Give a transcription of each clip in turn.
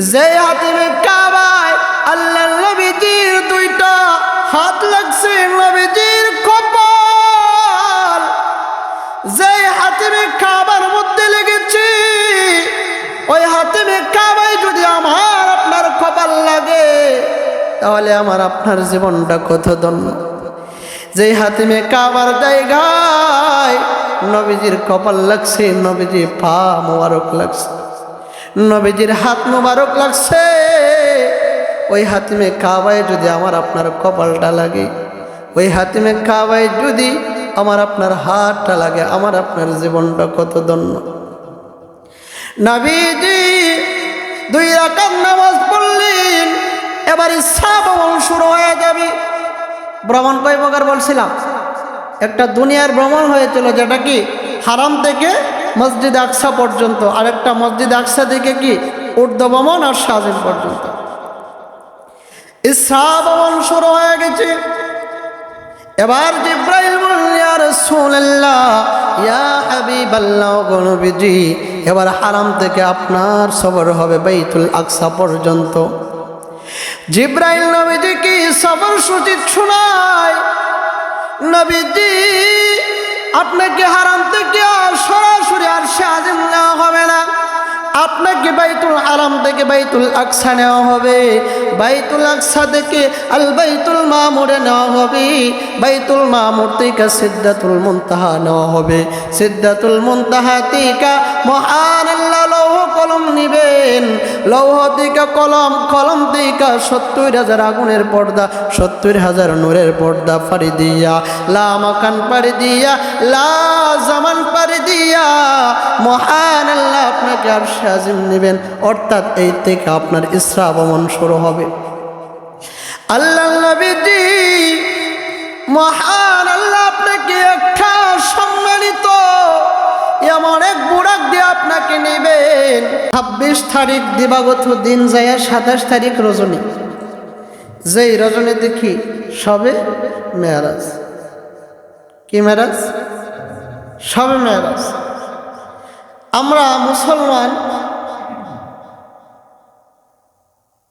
যে হাতিমে কাবায় আল্লাহর নবীজির দুইটা হাত লাগছে নবীজির কপাল, যে হাতিমে কাবার মধ্যে লেগেছে ওই হাতিমে কাবায় যদি আমার আপনার কপাল লাগে তাহলে আমার আপনার জীবনটা কত ধন্য। যে হাতিমে কাবার জায়গায় নবীজির কপাল লাগছে, নবীজির পা মোবারক লাগছে, নবীজির হাত মোবারক লাগছে, ওই হাতিমে কাবায় যদি আমার আপনার কপালটা লাগে, ওই হাতিমে কাবায় যদি আমার আপনার হাতটা লাগে, আমার আপনার জীবনটা কত ধন্য। নবীজি 2 রাকাত নামাজ পড়লেন, এবার ইসরা ভ্রমণ শুরু হয়ে যাবে। ভ্রমণ কয় প্রকার বলছিলাম? একটা দুনিয়ার ভ্রমণ হয়েছিল যেটা কি হারাম থেকে মসজিদ আকসা পর্যন্ত, আর একটা মসজিদ আকসা থেকে কি উর্দু ভ্রমণ আর শাহজিন পর্যন্ত। ইসরা ভ্রমণ শুরু হয়ে গেছে। এবার জিব্রাইল বললেন ইয়া রাসূলুল্লাহ ইয়া হাবিবাল্লাহ নবীজি, এবার হারাম থেকে আপনার সফর হবে বাইতুল আকসা পর্যন্ত। জিব্রাইল নবীজি কি সফর সূচি শোনায়, নবীজি আপনাকে হারাম থেকে সরাসরি আর শাহজিন নেওয়া হবে না, আপনাকে বাইতুল হারাম থেকে বাইতুল আকসা নেওয়া হবে, বাইতুল আকসা থেকে আল বাইতুল মামুরে নেওয়া হবে, বাইতুল মামুর থেকে সিদরাতুল মুনতাহা নেওয়া হবে, সিদরাতুল মুনতাহা থেকে মহান আল্লাহ লৌহ কলম নিবেন, লৌহ থেকে কলম, কলম থেকে 70,000 আগুনের পর্দা, 70,000 নূরের পর্দা পাড়ি দিয়া, লা মাকান পাড়ি দিয়া, লা জামান পাড়ি দিয়া মহান আল্লাহ আপনাকে আর শাহজিম নেবেন। অর্থাৎ এই থেকে আপনার ইসরা ভ্রমণ শুরু হবে। আল্লাহ নবীজি মহান আল্লাহ আপনাকে একটা সম্মানিত এমন এক বুড়াক দিয়ে আপনাকে নেবেন। 26 তারিখ দিবাগত দিন যায় 27 তারিখ রজনী, যেই রজনী দেখি সবে মেরাজ। কি মেরাজ? সবে মেরাজ। আমরা মুসলমান,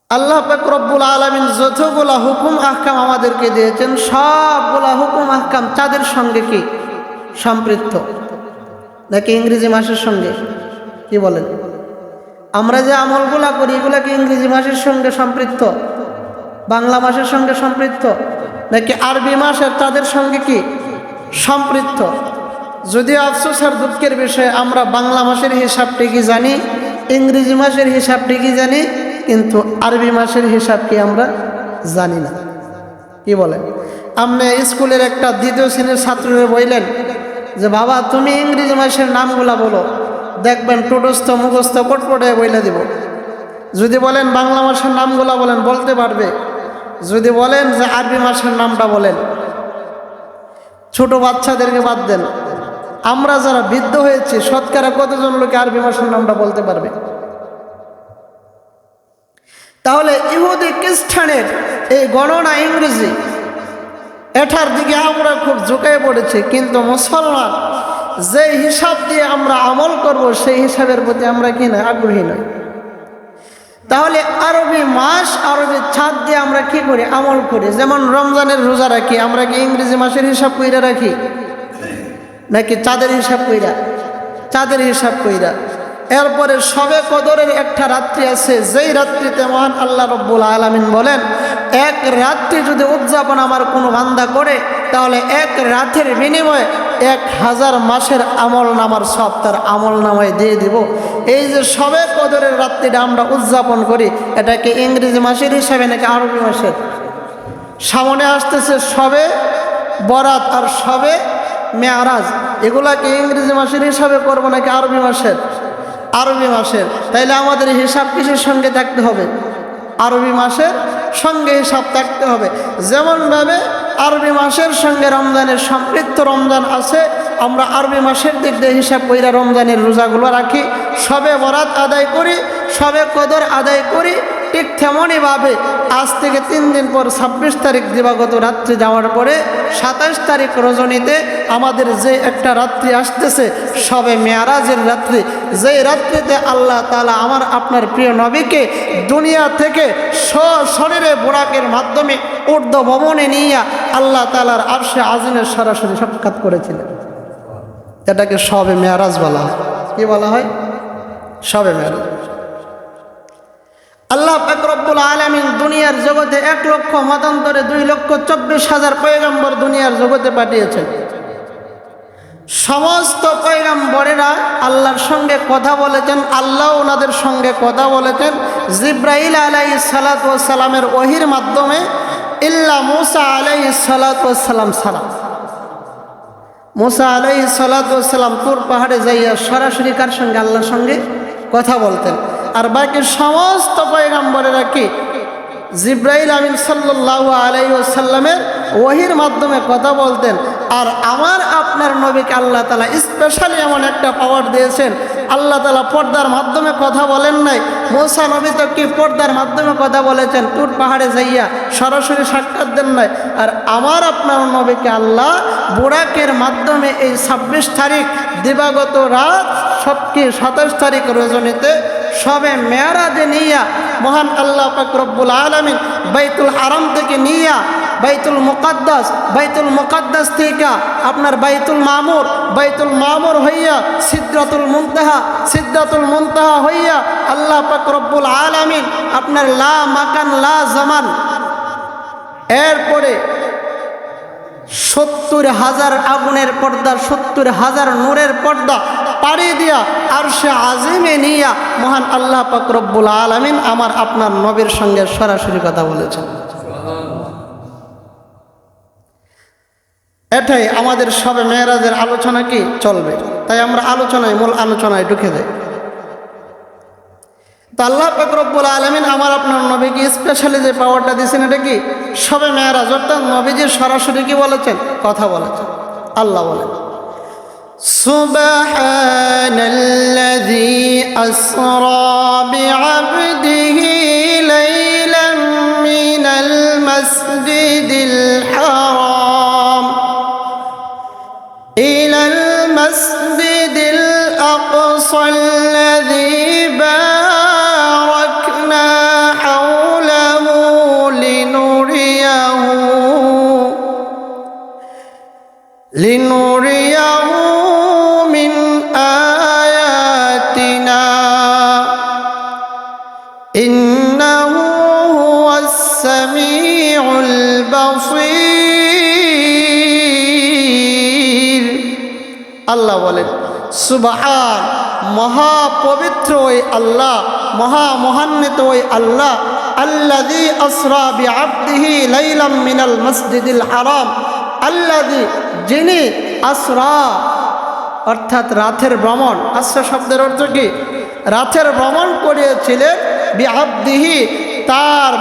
আল্লাহ পাক রব্বুল আলামিন যতগুলা হুকুম আহকাম আমাদেরকে দিয়েছেন সবগুলা হুকুম আহকাম তাদের সঙ্গে কি সম্পৃক্ত নাকি ইংরেজি মাসের সঙ্গে? কি বলেন? আমরা যে আমলগুলা করি এগুলা কি ইংরেজি মাসের সঙ্গে সম্পৃক্ত, বাংলা মাসের সঙ্গে সম্পৃক্ত, নাকি আরবি মাসের তাদের সঙ্গে কি সম্পৃক্ত? যদিও আফসোস আর দুঃখের বিষয় আমরা বাংলা মাসের হিসাব ঠিকই জানি, ইংরেজি মাসের হিসাব ঠিকই জানি, কিন্তু আরবি মাসের হিসাব কি আমরা জানি না। কি বলেন? আপনি স্কুলের একটা 2য় শ্রেণীর ছাত্রদের বললেন যে বাবা তুমি ইংরেজি মাসের নামগুলা বলো, দেখবেন টোটস্থ মুখস্থ পটপটে বইলে দিব। যদি বলেন বাংলা মাসের নামগুলা বলেন, বলতে পারবে। যদি বলেন যে আরবি মাসের নামটা বলেন, ছোট বাচ্চাদেরকে বাদ দেন, আমরা যারা বৃদ্ধ হয়েছি শতকরা কতজন লোকে আরবি মাসের নামটা বলতে পারবে? তাহলে ইহুদি খ্রিস্টানের এই গণনা ইংরেজি, এটার দিকে আমরা খুব ঝুঁকায় পড়েছি, কিন্তু মুসলমান যে হিসাব দিয়ে আমরা আমল করব সেই হিসাবের প্রতি আমরা কি না আগ্রহী নই। তাহলে আরবি মাস, আরবি চাঁদ দিয়ে আমরা কি করি? আমল করি। যেমন রমজানের রোজা রাখি, আমরা কি ইংরেজি মাসের হিসাব কইরা রাখি নাকি চাঁদের হিসাব কইরা? চাঁদের হিসাব কইরা। এরপরে সবে কদরের একটা রাত্রি আছে, যেই রাত্রিতে মহান আল্লাহ রব্বুল আলামিন বলেন এক রাত্রি যদি উদযাপন আমার কোনো বান্দা করে তাহলে এক রাতের বিনিময়ে 1000 মাসের আমল নামার সব তার আমল নামায় দিয়ে দিব। এই যে সবে কদরের রাত্রিটা আমরা উদযাপন করি, এটাকে ইংরেজি মাসের হিসাবে নাকি আরবি মাসের? সামনে আসতেছে সবে বরাত আর সবে মেয়ারাজ, এগুলাকে ইংরেজি মাসের হিসাবে করবো নাকি আরবি মাসের? আরবি মাসের। তাইলে আমাদের হিসাব কিসের সঙ্গে থাকতে হবে? আরবি মাসের সঙ্গে হিসাব থাকতে হবে। যেমনভাবে আরবি মাসের সঙ্গে রমজানের সম্পৃক্ত রমজান আছে, আমরা আরবি মাসের দিক দিয়ে হিসাব কইরা রমজানের রোজাগুলো রাখি, সবে বরাত আদায় করি, সবে কদর আদায় করি। ঠিক তেমনইভাবে আজ থেকে 3 দিন পর 26 তারিখ দিবাগত রাত্রি যাওয়ার পরে 27 তারিখ রজনীতে আমাদের যে একটা রাত্রি আসতেছে সবে মেয়ারাজের রাত্রি, যেই রাত্রিতে আল্লাহ তাআলা আমার আপনার প্রিয় নবীকে দুনিয়া থেকে শরীরে বোরাকের মাধ্যমে ঊর্ধ্ব ভবনে নিয়ে আল্লাহ তাআলার আরশে আজিমের সরাসরি সাক্ষাৎ করেছিলেন। এটাকে শবে মেয়ারাজ বলা হয়। কি বলা হয়? শবে মেয়ারাজ। আল্লাহ পাক রব্বুল আলামিন দুনিয়ার জগতে 1 লক্ষ মতান্তরে 2,24,000 পয়গম্বর দুনিয়ার জগতে পাঠিয়েছেন। সমস্ত পয়গম্বরেরা আল্লাহর সঙ্গে কথা বলেছেন, আল্লাহ ওনাদের সঙ্গে কথা বলেছেন জিব্রাইল আলাইহিস সালাতু ওয়াস সালামের ওহীর মাধ্যমে, ইল্লা মূসা আলাইহিস সালাতু ওয়াস সালাম ছাড়া। মূসা আলাইহিস সালাতু ওয়াস সালাম তুর পাহাড়ে যাইয়া সরাসরি কার সঙ্গে? আল্লাহর সঙ্গে কথা বলতেন। আর বাকি সমস্ত পয়গম্বরেরা কি জিব্রাইল আমিন সাল্লাল্লাহু আলাইহি ওয়াসাল্লামের ওহীর মাধ্যমে কথা বলতেন। আর আমার আপনার নবীকে আল্লাহ তাআলা স্পেশালি এমন একটা পাওয়ার দিয়েছেন, আল্লাহ তাআলা পর্দার মাধ্যমে কথা বলেন নাই। মূসা নবী তো কি পর্দার মাধ্যমে কথা বলেছেন, তুর পাহাড়ে যাইয়া সরাসরি সাক্ষাৎ দেন নাই। আর আমার আপনার নবীকে আল্লাহ বুরাকের মাধ্যমে এই 26 তারিখ দিবাগত রাত 27 তারিখ রজনীতে সবে মেয়ারাজে নিয়া মহান আল্লাহ পাক রব্বুল আলামিন বাইতুল হারাম থেকে নিয়া বাইতুল মুকাদ্দাস থেকে আপনার বাইতুল মামুর হইয়া সিদরাতুল মুনতাহা হইয়া আল্লাহ পাক রব্বুল আলামিন আপনার লা মাকান লা জামান, এরপরে 70,000 আগুনের পর্দা, 70,000 নূরের পর্দা পাড়ি দিয়া আরশে আজিমে নিয়া মহান আল্লাহ পাক রব্বুল আলামিন আমার আপনার নবীর সঙ্গে সরাসরি কথা বলেছেন। এটাই আমাদের সবে মেরাজের আলোচনা কি চলবে, তাই আমরা মূল আলোচনায় ঢুকে যাই। তো আল্লাহ পাক রব্বুল আলামিন আমার আপনার নবীকে স্পেশালি যে পাওয়ারটা দিয়েছেন এটা কি সবে মেরাজ, অর্থাৎ নবীজি সরাসরি কি বলেছেন? কথা বলেছেন। আল্লাহ বলেন সুবহানাল্লাযী আসরা বিআবদিহি লাইলাম মিনাল মাসজিদিল হারাম ইলাল মাসজিদিল আকসাল্লাযী বারাকনা হাওলাহু লিনুরিয়াহু মিন আয়াতিনা ইন্নাহু হুয়াস সামিউল বাসীর। আল্লাহ বলেন সুবহান, মহাপবিত্র ওই আল্লাহ, মহান্বিত ওই আল্লাহ, আল্লাযী আসরা বিআবদিহি লাইলাম মিনাল মসজিদিল হারাম, আল্লাযী যিনি আসরা অর্থাৎ রাতের ভ্রমণ, আসরা শব্দের অর্থ কি? রাতের ভ্রমণ করিয়েছিলেন বিআবদিহি তার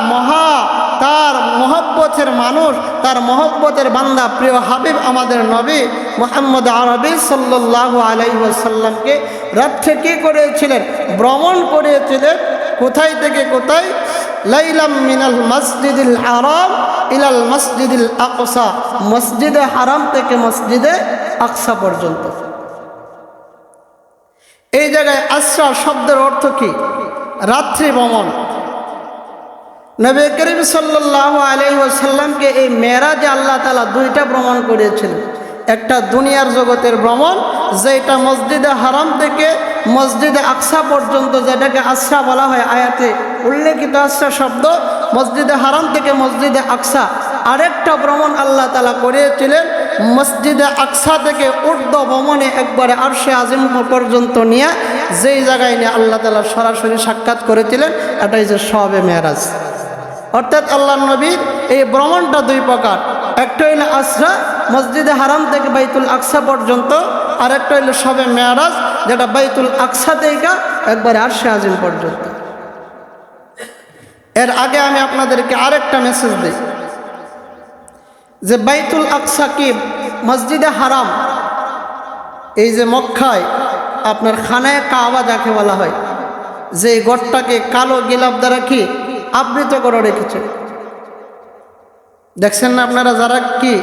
মহব্বতের মানুষ, তার মহব্বতের বান্দা প্রিয় হাবিব আমাদের নবী মুহাম্মদ আরবি সাল্লাল্লাহু আলাইহি ওয়াসাল্লামকে রাত্রে কি করেছিলেন? ভ্রমণ করিয়েছিলেন। কোথায় থেকে কোথায়? লাইলাম মিনাল মসজিদিল হারাম ইলাল মসজিদিল আকসা, মসজিদে হারাম থেকে মসজিদে আকসা পর্যন্ত। এই জায়গায় আসরা শব্দের অর্থ কি? রাত্রি ভ্রমণ। নবী করিম সাল্লাল্লাহু আলাইহি ওয়াসাল্লামকে এই মেরাজে আল্লাহ তাআলা 2টা ভ্রমণ করিয়েছিলেন। একটা দুনিয়ার জগতের ভ্রমণ, যেটা মসজিদে হারাম থেকে মসজিদে আকসা পর্যন্ত, যেটাকে আসরা বলা হয় আয়াতে উল্লেখিত আসরা শব্দ, মসজিদে হারাম থেকে মসজিদে আকসা। আরেকটা ভ্রমণ আল্লাহ তাআলা করিয়েছিলেন মসজিদে আকসা থেকে ঊর্ধ্ব ভবনে একবারে আরশে আজিম পর্যন্ত নিয়ে, যেই জায়গায় নিয়ে আল্লাহ তাআলা সরাসরি সাক্ষাৎ করেছিলেন। এটাই যে শবে মেরাজ। অর্থাৎ আল্লাহ নবীর এই ভ্রমণটা 2 প্রকার, একটা হইল আসরা মসজিদে হারাম থেকে বাইতুল আকসা পর্যন্ত, আর একটা হইল শবে মেরাজ যেটা বাইতুল আকসা থেকে একবারে আরশে আজিম পর্যন্ত। এর আগে আমি আপনাদেরকে আরেকটা মেসেজ দিই যে বাইতুল আকসা কি মসজিদে হারাম, এই যে মক্কায় আপনার খানায় কাবা যাকে বলা হয়, যে গড়টাকে কালো গিলাপ দ্বারা কি আবৃত করে রেখেছে, দেখছেন না আপনারা যারা কি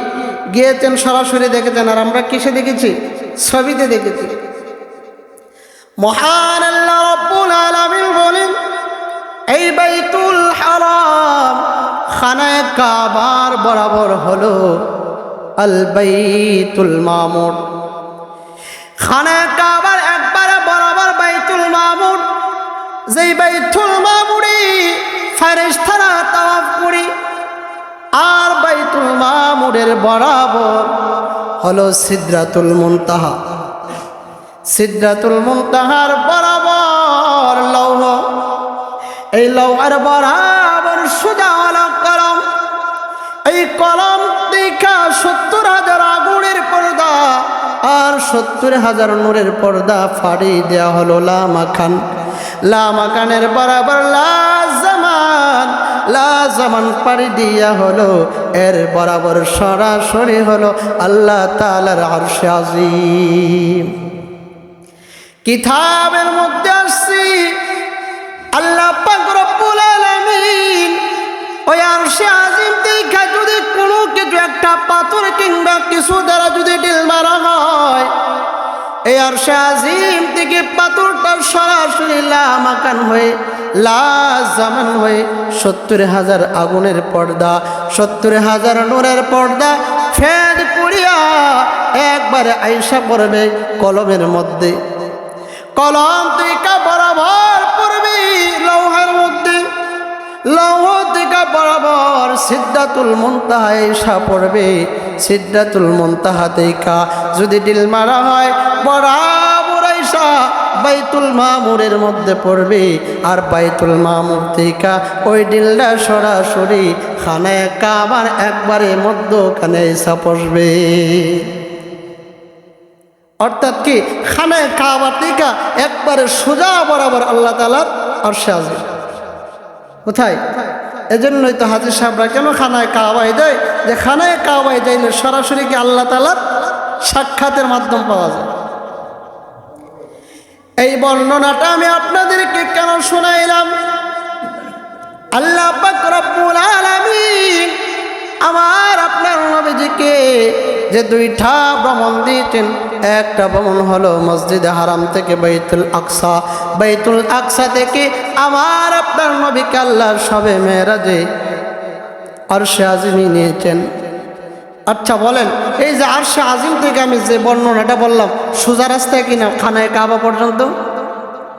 গিয়েছেন সরাসরি দেখেছেন, আর আমরা কিসে দেখেছি? ছবিতে দেখেছি। মহান আল্লাহ রাব্বুল আলামিন বলেন, এই বাইতুল হারাম খানায়ে কাবার বরাবর হলো আল বাইতুল মামুর। খানায়ে কাবার একবারে বরাবর বাইতুল মামুর, যেই বাইতুল মামুরে ফেরেশতারা তাওয়াফ করে, আর বাইতুল মামুরের বরাবর হলো সিদরাতুল মুনতাহা। সিদরাতুল মুনতাহার বরাবর লৌহ, এই লৌহের বরাবর সোজা হলো কলম। এই কলম দেখা 70,000 আগুনের পর্দা আর 70,000 নূরের পর্দা ফাড়ি দেওয়া হলো লামাখান। লামাখানের বরাবর লাজামান, লাজামান পাড়ি দিয়া হলো এর বরাবর সরাসরি হলো আল্লাহ তাআলার আরশে আজিম। কিতাবের মধ্যে আসছে আল্লাহ পাক রব্বুল আলামিন ওই আরশে আজিম থেকে যদি কোনো কিছু একটা পাথর কিংবা কিছু দ্বারা যদি ঢিল মারা হয়, এই আরশে আজিম থেকে পাথরটা সরাসরি লামাকান হয়ে লাজামান হয়ে 70,000 আগুনের পর্দা, 70,000 নূরের পর্দা ফেদ করিয়া একবারে আইসা পড়বে কলমের মধ্যে। কলম থেকে বরাবর পড়বে লৌহের মধ্যে, লৌহ থেকে বরাবর সিদরাতুল মুনতাহা এসা পড়বে। সিদরাতুল মুনতাহা থেকে যদি ডিল মারা হয় বরাবর আইসা বাইতুল মামুরের মধ্যে পড়বে, আর বাইতুল মামুর থেকে ওই ডিলটা সরাসরি খানায়ে কাবার একবারে মধ্যখানে এসা পড়বে। অর্থাৎ কি খানায়ে কাবা থেকে একবারে সোজা বরাবর আল্লাহ তাআলার আরশে আজিম। কোথায়? এজন্যই তো হাজী সাহেবরা কেন খানায়ে কাবায় দেয়, যে খানায়ে কাবায় যাইলে সরাসরি কি আল্লাহ তাআলার সাক্ষাতের মাধ্যম পাওয়া যায়। এই বর্ণনাটা আমি আপনাদেরকে কেন শোনাইলাম? আল্লাহ পাক রব্বুল আলামিন আমার আপনার নবীজিকে যে দুইটা ভ্রমণ দিয়েছেন, একটা ভ্রমণ হলো মসজিদে হারাম থেকে বাইতুল আকসা, বাইতুল আকসা থেকে আমার আপনার নবীকে আল্লাহ শবে মেরাজে আরশে আজিমে নিয়েছেন। আচ্ছা বলেন, এই যে আরশে আজিম থেকে আমি যে বর্ণনাটা বললাম, সোজা রাস্তায় কিনা খানায়ে কাবা পর্যন্ত?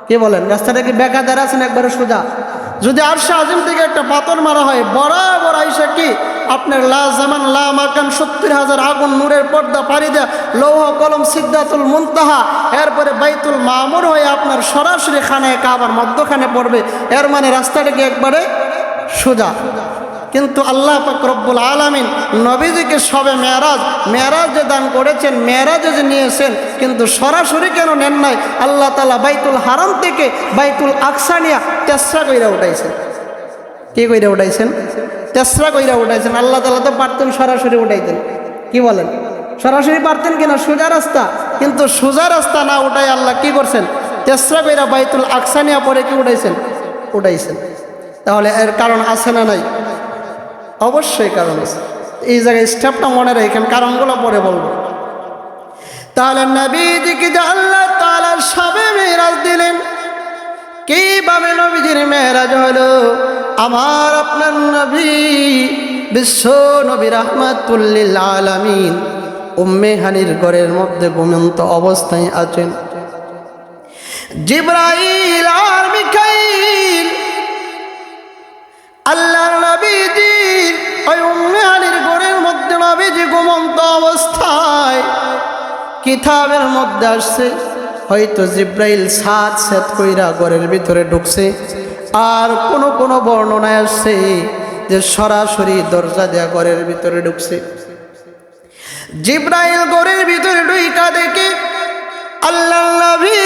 কি বলেন, রাস্তাটা কি বেকায়দার আছেন একবারে সোজা? যদি আরশে আজিম থেকে একটা পাথর মারা হয় বরাবর আইসা কি আপনার লাজামান লামাকান 70,000 আগুন নূরের পর্দা পাড়ি দেয়া লৌহ কলম সিদরাতুল মুনতাহা, এরপরে বাইতুল মামুর হয়ে আপনার সরাসরি খানায়ে কাবার মধ্যখানে পড়বে। এর মানে রাস্তাটা কি একবারে সোজা। কিন্তু আল্লাহ পাক রব্বুল আলামিন নবীজিকে সবে মেরাজ যে দান করেছেন, মেরাজে যে নিয়েছেন, কিন্তু সরাসরি কেন নেন নাই? আল্লাহ তাআলা বাইতুল হারাম থেকে বাইতুল আকসা নিয়ে তেসরা কইরা উঠাইছেন। কি কইরা উঠাইছেন? তেসরা কইরা উঠাইছেন। আল্লাহ তাআলা তো পারতেন সরাসরি উঠাইতেন। কি বলেন, সরাসরি পারতেন কিনা সোজা রাস্তা? কিন্তু সোজা রাস্তা না উঠাই আল্লাহ কি করছেন? তেসরা কইরা বাইতুল আকসা নিয়ে পরে কি উঠাইছেন? উঠাইছেন। তাহলে এর কারণ আছে না নাই? অবশ্যই কারণ আছে। এই জায়গায় স্টেপটা মনে রাখেন, কারণগুলো পরে বলবো। তাহলে নবীজিকে যে আল্লাহ তাআলা শবে মেরাজ দিলেন, কিভাবে নবীজির মেরাজ হলো? আমার আপনার নবী বিশ্ব নবী রাহমাতুল লিল আলামিন উম্মে হানির ঘরের মধ্যে ঘুমন্ত অবস্থায় আছেন। জিবরাইল আর মিকাইল আল্লাহর নবীজি ওই উম্মে হানির ঘরের মধ্যে নবীজি ঘুমন্ত অবস্থায়, কিতাবের মধ্যে আসছে হয়তো জিব্রাইল সাত কইরা ঘরের ভিতরে ঢুকছে, আর কোন বর্ণনায় আসছে যে সরাসরি দরজা দেয়া ঘরের ভিতরে ঢুকছে। জিব্রাইল ঘরের ভিতরে ঢুইকা দেখে আল্লাহর নবী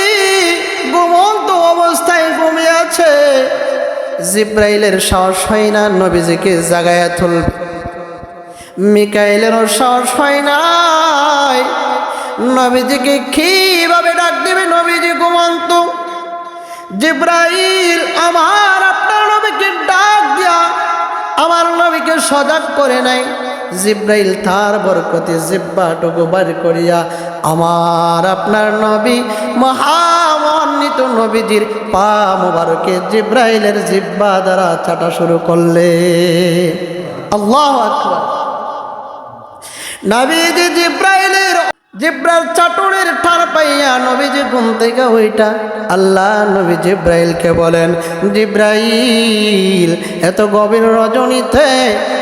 ঘুমন্ত অবস্থায় ঘুমিয়ে আছে। জিব্রাইলের সাহস হয় না নবীজিকে জাগায়া তুলবে, মিকাইলেরও সাহস হয় নাই নবীজিকে কিভাবে ডাক দিবে? নবীজি ঘুমন্ত। জিব্রাইল আমার আপনার নবীকে ডাক দিয়া আমার নবীকে সজাগ করে নাই। জিব্রাইল তার বরকতে জিব্বাটুকু বার করিয়া আমার আপনার নবী মহামহিত নবীজির পা মুবারকে জিব্রাইলের জিব্বা দ্বারা চাটা শুরু করলে। আল্লাহু আকবার। নবীজি জিব্রাইল চাটুরের ঠার পাইয়া নবীজি ঘুম থেকে ওইটা আল্লাহ নবী জিব্রাইলকে বলেন, জিব্রাইল এত গভীর রজনীতে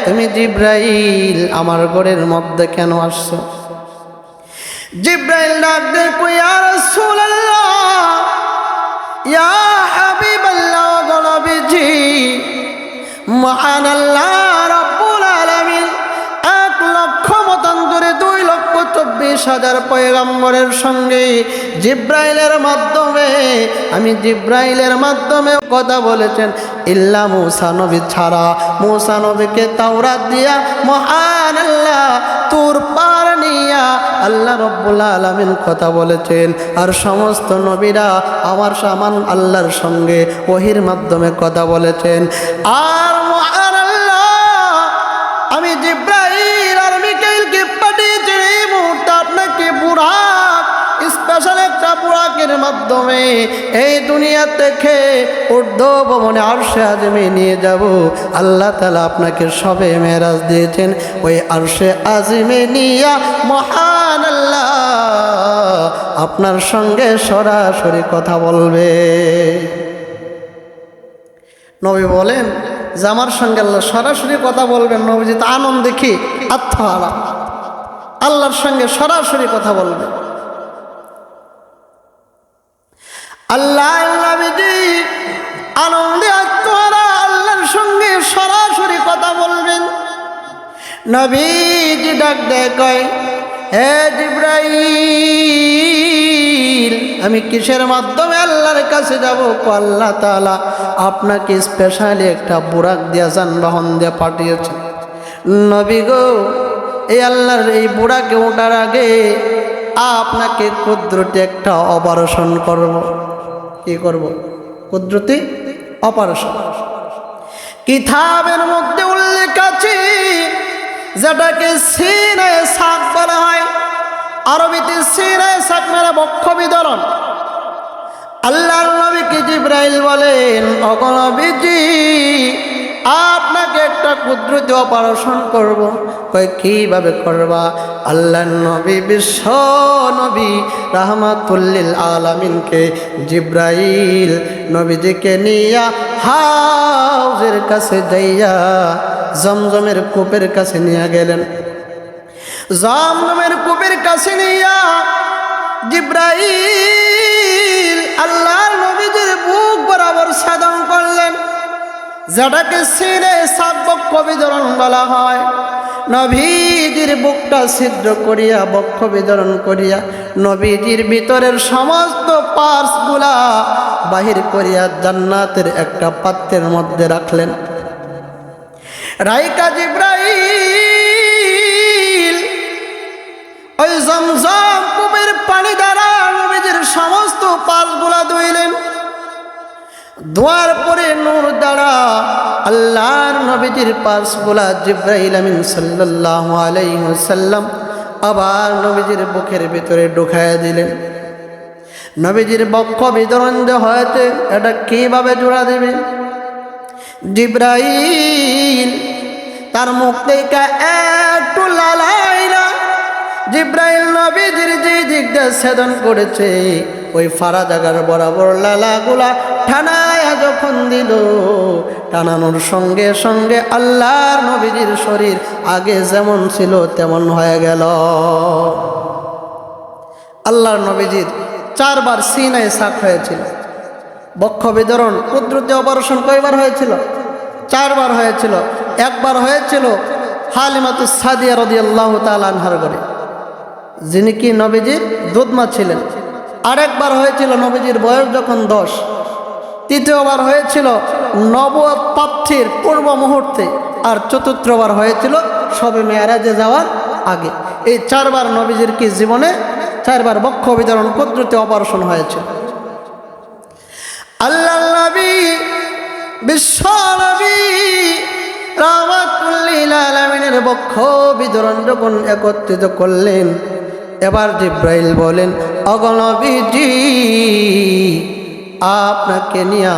তুমি জিব্রাইল আমার ঘরের মধ্যে কেন আসছো? জিব্রাইল ডাক দেয়, কই ইয়া রাসূলুল্লাহ, ইয়া হাবিবাল্লাহ, গো নবীজি মহানাল্লাহ রাব্বুল আলামিন 1,24,000 পয়গম্বরের সঙ্গে জিব্রাইলের মাধ্যমে আমি জিব্রাইলের মাধ্যমে কথা বলেছেন, ইল্লা মূসা নবী ছাড়া। মূসা নবীকে তাওরাত দিয়া মহান আল্লাহ তুর পার নিয়া আল্লাহ রাব্বুল আলামিন কথা বলেছেন। আর সমস্ত নবীরা আমার সামান আল্লাহর সঙ্গে ওহির মাধ্যমে কথা বলেছেন। আর মহান আল্লাহ আমি জিব্রাইল আর মিকাইলকে পাঠিয়েছি এই মুহূর্তে আপনাকে বুরাক, স্পেশাল একটা বুরাকের মাধ্যমে এই দুনিয়া থেকে ঊর্ধ্ব ভবনে আরশে আজমে নিয়ে যাব। আল্লাহ তাআলা আপনাকে সবে মেরাজ দিয়েছেন, ওই আরশে আজমে নিয়া মহান আল্লাহ আপনার সঙ্গে সরাসরি কথা বলবে। নবী বলেন যে আমার সঙ্গে আল্লাহ সরাসরি কথা বলবেন। নবীজি তা আনন্দে কি আত্মহারা, আল্লাহর সঙ্গে সরাসরি কথা বলবে। আল্লাহ নবীজি আনন্দে আত্মহারা আল্লাহর সঙ্গে সরাসরি কথা বলবেন। নবীজি ডাক দেয়, কয় হে জিব্রাইল আমি কিসের মাধ্যমে আল্লাহর কাছে যাব? আল্লাহ তাআলা আপনাকে স্পেশালি একটা বুরাক দিয়া যানবাহন দিয়ে পাঠিয়েছে। নবী গো, এই আল্লাহর এই বুরাকে ওঠার আগে আপনাকে কুদরতি একটা অপারেশন করব। কি করব? কুদরতি অপারেশন। কিতাবের মধ্যে উল্লেখ আছে, যেটাকে সিনায়ে সাক বলা হয়, আরবিতে সিনায়ে সাক মানে বক্ষ বিদরণ। আল্লাহর নবীকে জিব্রাইল বলেন, ওগো নবীজি আপনাকে একটা কুদরতি অপারেশন করব। কয় কিভাবে করবা? আল্লাহর নবী বিশ্ব নবী রাহমাতুল লিল আলামিনকে জিব্রাইল নবীজিকে নিয়া হাউজের কাছে যাইয়া জমজমের কূপের কাছে নিয়ে গেলেন। জমজমের কূপের কাছে নিয়া জিব্রাইল আল্লাহর নবীজির বুক বরাবর সাদম করলেন, যেটাকে সিনায়ে সাক বক্ষ বিদরণ বলা হয়। নবীজির বুকটা ছিদ্র করিয়া বক্ষ বিদরণ করিয়া নবীজির ভিতরের সমস্ত পার্টসগুলা বাহির করিয়া জান্নাতের একটা পাত্রের মধ্যে রাখলেন। রাইকা জিব্রাইল ওই জমজম কূপের পানি দ্বারা নবীজির সমস্ত পার্টসগুলা ধুইলেন। ধোয়ার পরে নূর দ্বারা আল্লাহর নবীজির পার্সগুলা জিব্রাইল আমিন সাল্লাল্লাহু আলাইহি ওয়াসাল্লাম আবার নবীজির বুকের ভিতরে ঢুকাইয়া দিলেন। নবীজির বক্ষ বিতরণ যে হয়েছে এটা কিভাবে জোড়া দেবে? জিব্রাইল তার মুখ থেকে একটু লালাইলা জিব্রাইল নবীজির যে দিক দিয়ে ছেদন করেছে ওই ফাড়া জায়গার বরাবর লালাগুলা টানায়া যখন দিল, টানানোর সঙ্গে সঙ্গে আল্লাহর নবীজির শরীর আগে যেমন ছিল তেমন হয়ে গেল। আল্লাহর নবীজির 4 বার সিনায়ে সাক হয়েছিল। বক্ষ বিদরণ কুদরতি অপারেশন কয়বার হয়েছিল? 4 বার হয়েছিল। একবার হয়েছিল হালিমাতুস সাদিয়া রাদিয়াল্লাহু তাআলা আনহার ঘরে, যিনি কি নবীজির দুধমা ছিলেন। আরেকবার হয়েছিল নবীজির বয়স যখন 10। তৃতীয়বার হয়েছিল নবুয়ত প্রাপ্তির পূর্ব মুহূর্তে। আর চতুর্থবার হয়েছিল শবে মেরাজে যাওয়ার আগে। এই 4 বার নবীজির কি জীবনে 4বার বক্ষ বিতরণ কুদরতি অপারেশন হয়েছে। আল্লাহ নবী বিশ্ব নবী রাহমাতুল লিল আলামিনের বক্ষ বিতরণ যখন একত্রিত করলেন, এবার জিব্রাইল বলেন, ওগো নবীজি আপনাকে নিয়ে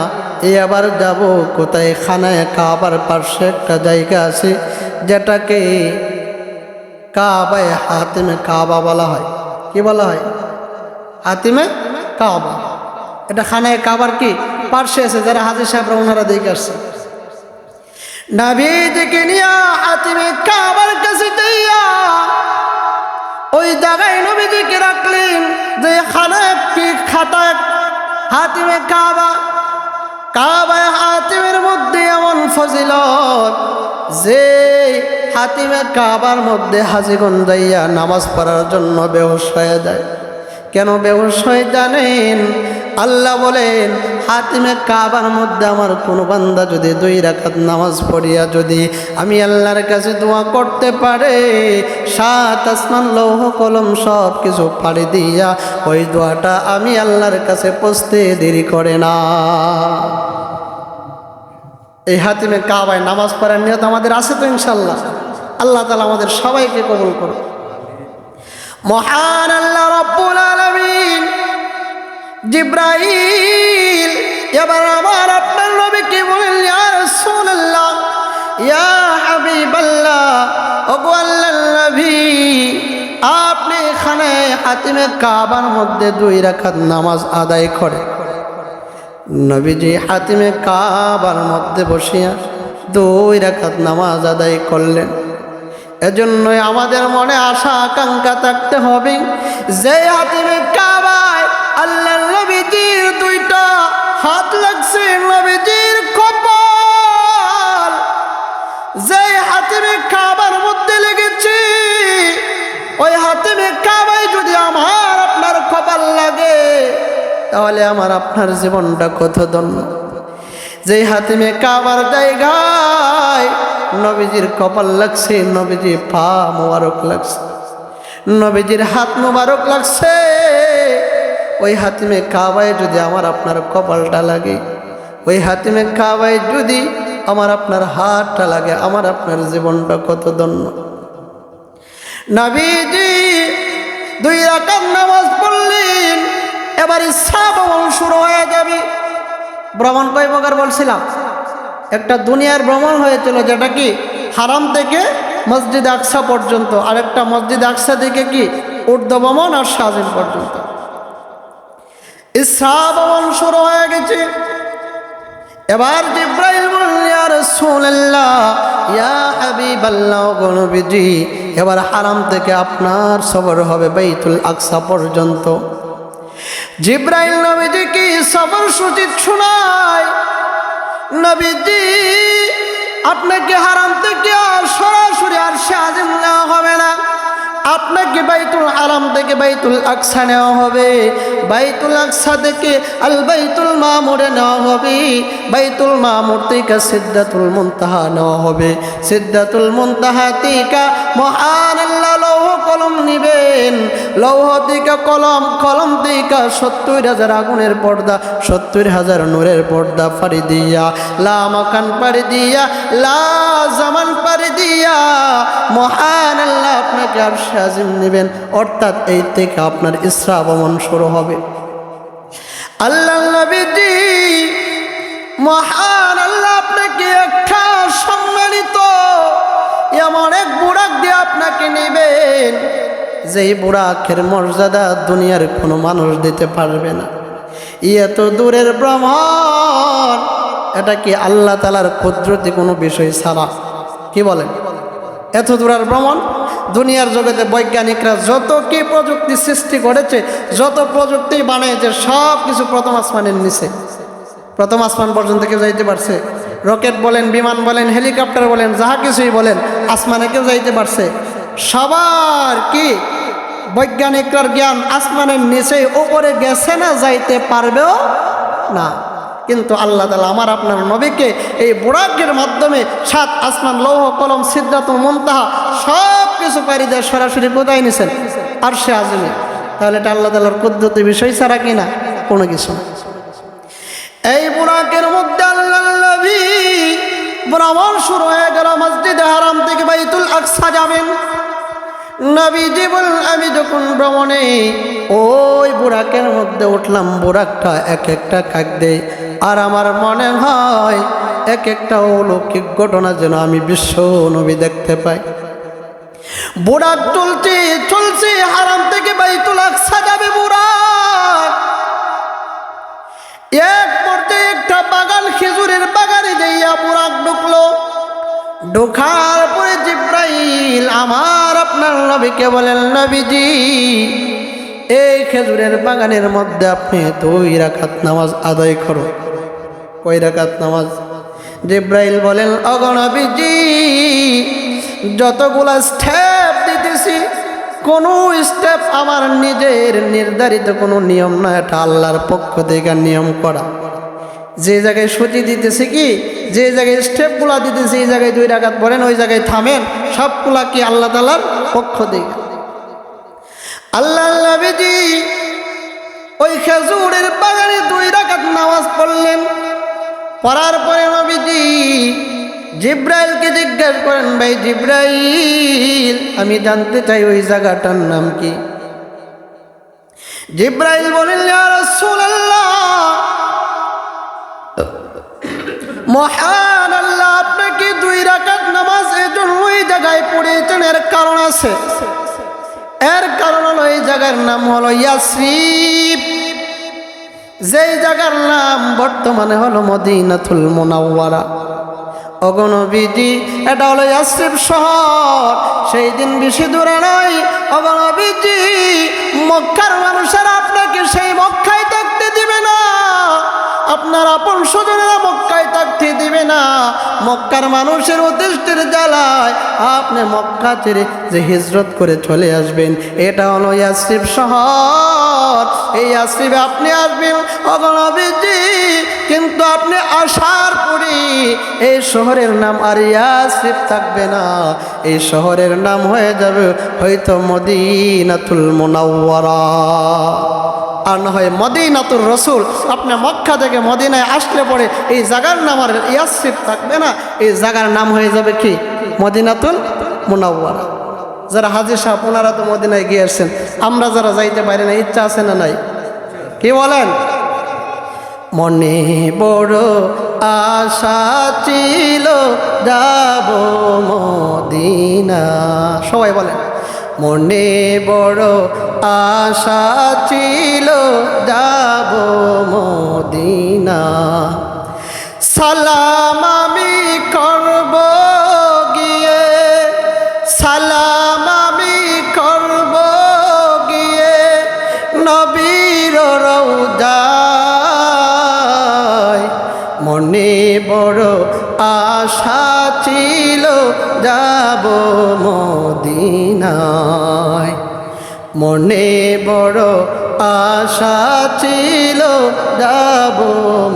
এবার যাব কোথায়? খানায় কাবার পাশে একটা জায়গা আছে যেটাকে কাবায়ে হাতিমে কাবা বলা হয়। কি বলা হয়? হাতিমে কাবা। এটা খানায় কাবার কি পাশে আছে, যারা হাজী সাহেবরা ওনারা দেখে আসছে। নবীজিকে নিয়ে হাতিমে কাবার কাছে যাইয়া ওই জায়গায় নবীজিকে রাখলেন, যে খানায় কি খাতায় হাতিমে কাবা। কাবায় হাতিমের মধ্যে এমন ফজিলত যে হাতিমে কাবার মধ্যে হাজিগণ যাইয়া নামাজ পড়ার জন্য বেহুশ হয়ে যায়। কেন বেহুশ হয়ে জানেন? আল্লাহ বলেন, হাতিমে কাবার মধ্যে আমার কোনো বান্দা যদি 2 রাকাত নামাজ পড়িয়া যদি আমি আল্লাহর কাছে দোয়া করতে পারে, 7 আসমান লৌহ কলম সব কিছু পাড়ি দিয়া ওই দোয়াটা আমি আল্লাহর কাছে পৌঁছতে দেরি করে না। এই হাতিমে কাবায় নামাজ পড়ার নিয়ত আমাদের আছে তো ইনশাল্লাহ। আল্লাহ তাআলা আমাদের সবাইকে কবুল করুন। মহান আল্লাহ রাব্বুল আলামিন জিব্রাইল এবার আমার আপনার নবীকে বলেন, ইয়া রাসূলুল্লাহ, ইয়া হাবিবাল্লাহ, ওগো আল্লাহর নবী আপনি এখানে হাতিমে কাবার মধ্যে 2 রাকাত নামাজ আদায় করেন। নবীজি হাতিমে কাবার মধ্যে বসিয়া 2 রাকাত নামাজ আদায় করলেন। এজন্যই আমাদের মনে আশা আকাঙ্ক্ষা থাকতে হবে যে হাতিমে কাবায় আল্লাহর নবীজির 2টা হাত লাগছে, নবীজির কপাল যে হাতিমে কাবার মধ্যে লেগেছে, ওই হাতিমে কাবায় যদি আমার আপনার কপাল লাগে তাহলে আমার আপনার জীবনটা কত ধন্য। যে হাতিমে কাবার জায়গায় নবীজির কপাল লাগছে, নবীজির পা মোবারক লাগছে, নবীজির হাত মোবারক লাগছে, ওই হাতিমে কাবায় যদি আমার আপনার কপালটা লাগে, ওই হাতিমে কাবায় যদি আমার আপনার হাতটা লাগে, আমার আপনার জীবনটা কত ধন্য। নবীজি 2 রাকাত নামাজ পড়লেন, এবার ইসরা ভ্রমণ শুরু হয়ে যাবে। ভ্রমণ কয় প্রকার বলছিলাম? একটা দুনিয়ার ভ্রমণ হয়েছিল যেটা কি হারাম থেকে মসজিদ আকসা পর্যন্ত, আর একটা মসজিদ আকসা থেকে কি উর্দু ভ্রমণ আর শাহজিন পর্যন্ত। ইসরা ভ্রমণ শুরু হয়ে গেছে। এবার জিব্রাইল বললেন, ইয়া রাসূলুল্লাহ, ইয়া হাবিবাল্লাহ, গো নবীজি এবার হারাম থেকে আপনার সফর হবে বাইতুল আকসা পর্যন্ত। জিব্রাইল নবীজি কি সফর সূচি শোনায়, নবীজি আপনাকে হারাম থেকে সরাসরি আরশে আজিম নেওয়া হবে না, আপনাকে বাইতুল হারাম থেকে বাইতুল আকসা নেওয়া হবে, বাইতুল আকসা থেকে আল বাইতুল মামুরে নেওয়া হবে, বাইতুল মামুর থেকে সিদরাতুল মুনতাহা নেওয়া হবে, সিদরাতুল মুনতাহা থেকে মহান আল্লাহ লৌহ কলম নিবেন, লৌহ থেকে কলম, কলম থেকে 70,000 আগুনের পর্দা, 70,000 নূরের পর্দা পাড়ি দিয়া, লা মাকান পাড়ি দিয়া, লা জামান পাড়ি দিয়া মহান আল্লাহ আপনাকে আরশে আজিম নেবেন। অর্থাৎ এই থেকে আপনার ইসরা ভ্রমণ শুরু হবে। আল্লাহ নবীজি মহান আল্লাহ আপনাকে একটা সম্মানিত এমন এক বুরাক দিয়ে আপনাকে নেবেন, যেই বুরাকের মর্যাদা দুনিয়ার কোনো মানুষ দিতে পারবে না। এত দূরের ভ্রমণ, এটা কি আল্লাহ তাআলার কুদরতি কোনো বিষয় ছাড়া? কি বলেন? এত দূরের ভ্রমণ, দুনিয়ার জগতে বৈজ্ঞানিকরা যত কি প্রযুক্তি সৃষ্টি করেছে, যত প্রযুক্তি বানিয়েছে, সব কিছু প্রথম আসমানের নিচে। প্রথম আসমান পর্যন্ত কেউ যাইতে পারছে? রকেট বলেন, বিমান বলেন, হেলিকপ্টার বলেন, যাহা কিছুই বলেন, আসমানে কেউ যাইতে পারছে? সবার কি বৈজ্ঞানিকরার জ্ঞান আসমানের নিচে, উপরে গেছে না, যাইতে পারবেও না। কিন্তু আল্লাহ তাআলা আমার আপনার নবীকে এই বুরাকের মাধ্যমে 7 আসমান, লৌহ কলম, সিদরাতুল মুনতাহা সব কিছু পাড়ি দিয়ে সরাসরি কোথায় নিছেন? আরশে আজিমে। তাহলে এটা আল্লাহ তাআলার কুদরতি বিষয় ছাড়া কিনা কোনো কিছু না। এই বুরাকের মধ্যে আল্লাহর নবী ভ্রমণ শুরু হয়ে গেল, মসজিদে হারাম থেকে বাইতুল আকসা যাবেন। নবীজি বলেন আমি যখন ভ্রমণে ওই বুরাকের মধ্যে উঠলাম, বুরাকটা এক একটা কাক দেয়, আর আমার মনে হয় এক একটা অলৌকিক ঘটনা যেন আমি বিশ্ব নবী দেখতে পাই। বুরাক চলছে চলছে, হারাম থেকে বাইতুল আকসা যাবে বুরাক। এক পর্যায়ে একটা বাগান, খেজুরের বাগানে যাইয়া বুরাক ঢুকলো। ঢোকার পরে জিব্রাইল আমার আপনার নবীকে বলেন, নবীজি এই খেজুরের বাগানের মধ্যে আপনি 2 রাকাত নামাজ আদায় করো। কয় রাকাত নামাজ? জিব্রাইল বলেন, ওগো নবীজি যতগুলা স্টেপ দিতেছি কোনো স্টেপ আমার নিজের নির্ধারিত কোনো নিয়ম না, এটা আল্লাহর পক্ষ থেকে নিয়ম করা। যে জায়গায় সূচি দিতেছি কি, যে জায়গায় স্টেপগুলা দিতেছি এই জায়গায় 2 রাকাত পড়েন, ওই জায়গায় থামেন, সবগুলা কি আল্লাহ তাআলার পক্ষ থেকে। আল্লাহ নবীজি ওই খেজুরের বাগানে 2 রাকাত নামাজ পড়লেন। পড়ার পরে নবীজি জিব্রাইলকে জিজ্ঞাসা করেন, ভাই জিব্রাইল আমি জানতে চাই ওই জায়গাটার নাম কি? জিব্রাইল বলেন, ইয়া রাসূলুল্লাহ মহান আল্লাহ আপনাকে 2 রাকাত নামাজ এজন্য ওই জায়গায় পড়েছেন, এর কারণ আছে। এর কারণ হলো এই জায়গার নাম হলো ইয়াসরিব, যেই জায়গার নাম বর্তমানে হলো মদিনাতুল মুনাওয়ারা। ওগো নবীজি এটা হলো ইয়াসরিব শহর, সেই দিন বেশি দূরে নয়। ওগো নবীজি মক্কার মানুষেরা আপনাকে সেই মক্কায় থাকতে দিবে না, আপনার আপন স্বজনেরা মক্কায় থাকতে দিবে না। মক্কার মানুষের উদ্দেশ্যের জ্বালায় আপনি মক্কা ছেড়ে যে হিজরত করে চলে আসবেন, এটা হলো ইয়াসরিব শহর। এই ইয়াসরিবে আপনি আসবেন ওগো নবীজি, কিন্তু আপনি আসার পরে এই শহরের নাম আর ইয়াসরিব থাকবে না, এই শহরের নাম হয়ে যাবে হয়তো মদিনাতুল মুনাওয়ারা, আর না হয় মদিনাতুর রাসূল। আপনি মক্কা থেকে মদিনায় আসলে পরে এই জায়গার নাম আর ইয়াসরিব থাকবে না, এই জায়গার নাম হয়ে যাবে কি মদিনাতুল মুনাওয়ারা। যারা হাজী সাহেব ওনারা তো মদিনায় গিয়ে আসছেন, আমরা যারা যাইতে পারি না, ইচ্ছা আছে না নাই? কি বলেন? মনে বড় আশা ছিল যাব মদিনা, সবাই বলেন মনে বড় আশা ছিল যাব মদিনা। সালাম আমি করব গিয়ে, সালাম আমি করব গিয়ে নবীর রওজায়। মনে বড় আশা ছিল যাব মদিনায়, মনে বড় আশা ছিল যাব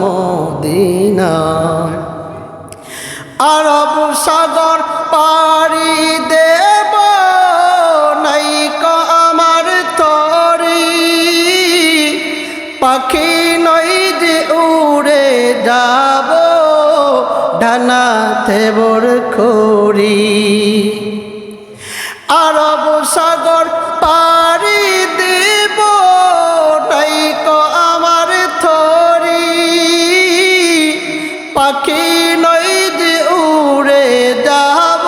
মদিনায়। আরব সাগর পাড়ি দেব নাইকা আমার তরি, পাখি নই যে উড়ে যাব ডানাতে বর করি। আরব সাগর পাড়ি দেব নাইকা আমার তরি, পাখি নই যে উড়ে যাব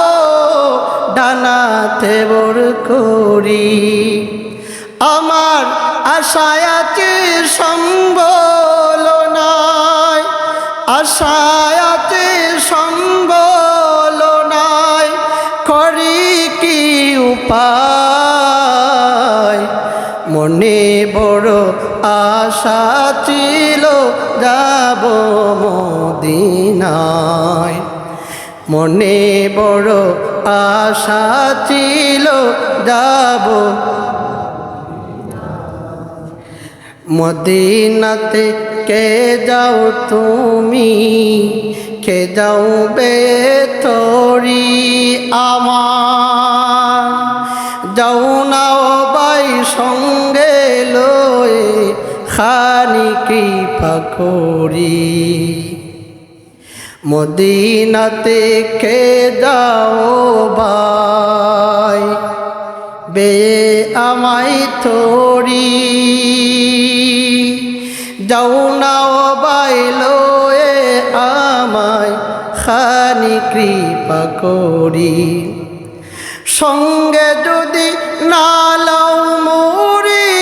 ডানাতে বর করি। আমার আশায় আছে সম্বল নাই, আশায় আছে সম্বল নাই, করি কি উপায়। মনে বড় আশা ছিল যাব মদিনায়, মনে বড় আশা ছিল যাব মদিনাতে। কে যাও তুমি, কে যাও বেতরি আমার, যাও না ভাই সঙ্গে খানি কৃপা করি। মদিনাতে কে যাও ভাই, বে আমায় তোরি। যাও না ও বাইলো এ আমায় খানি কৃপা করি। সঙ্গে যদি না লও মুরি,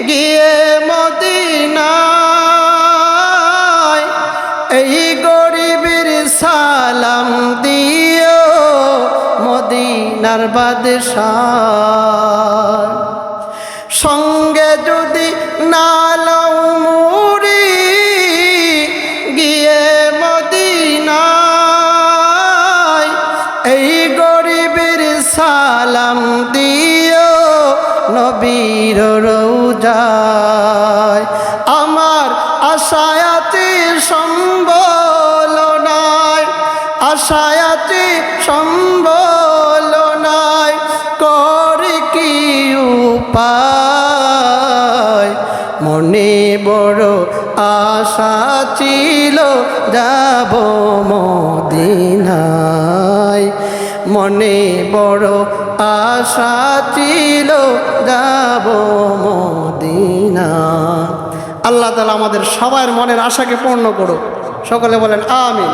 গিয়ে মদিনায় এই গরিবের সালাম দিও মদিনার বাদশাহ। সঙ্গে যদি না লও মুরি, গিয়ে মদিনায় এই গরিবের সালাম দিও নবীর রওজায়। আমার আশায়াতে সম্বল নাই, আশায়াতে সম্বল নাই, করে কি উপায়। মনে বড় আশা ছিল যাব মদিনায়, মনে বড় আশা ছিল যাব মদিনায়। আল্লাহ তাআলা আমাদের সবার মনের আশাকে পূর্ণ করুক। সকলে বলেন আমিন।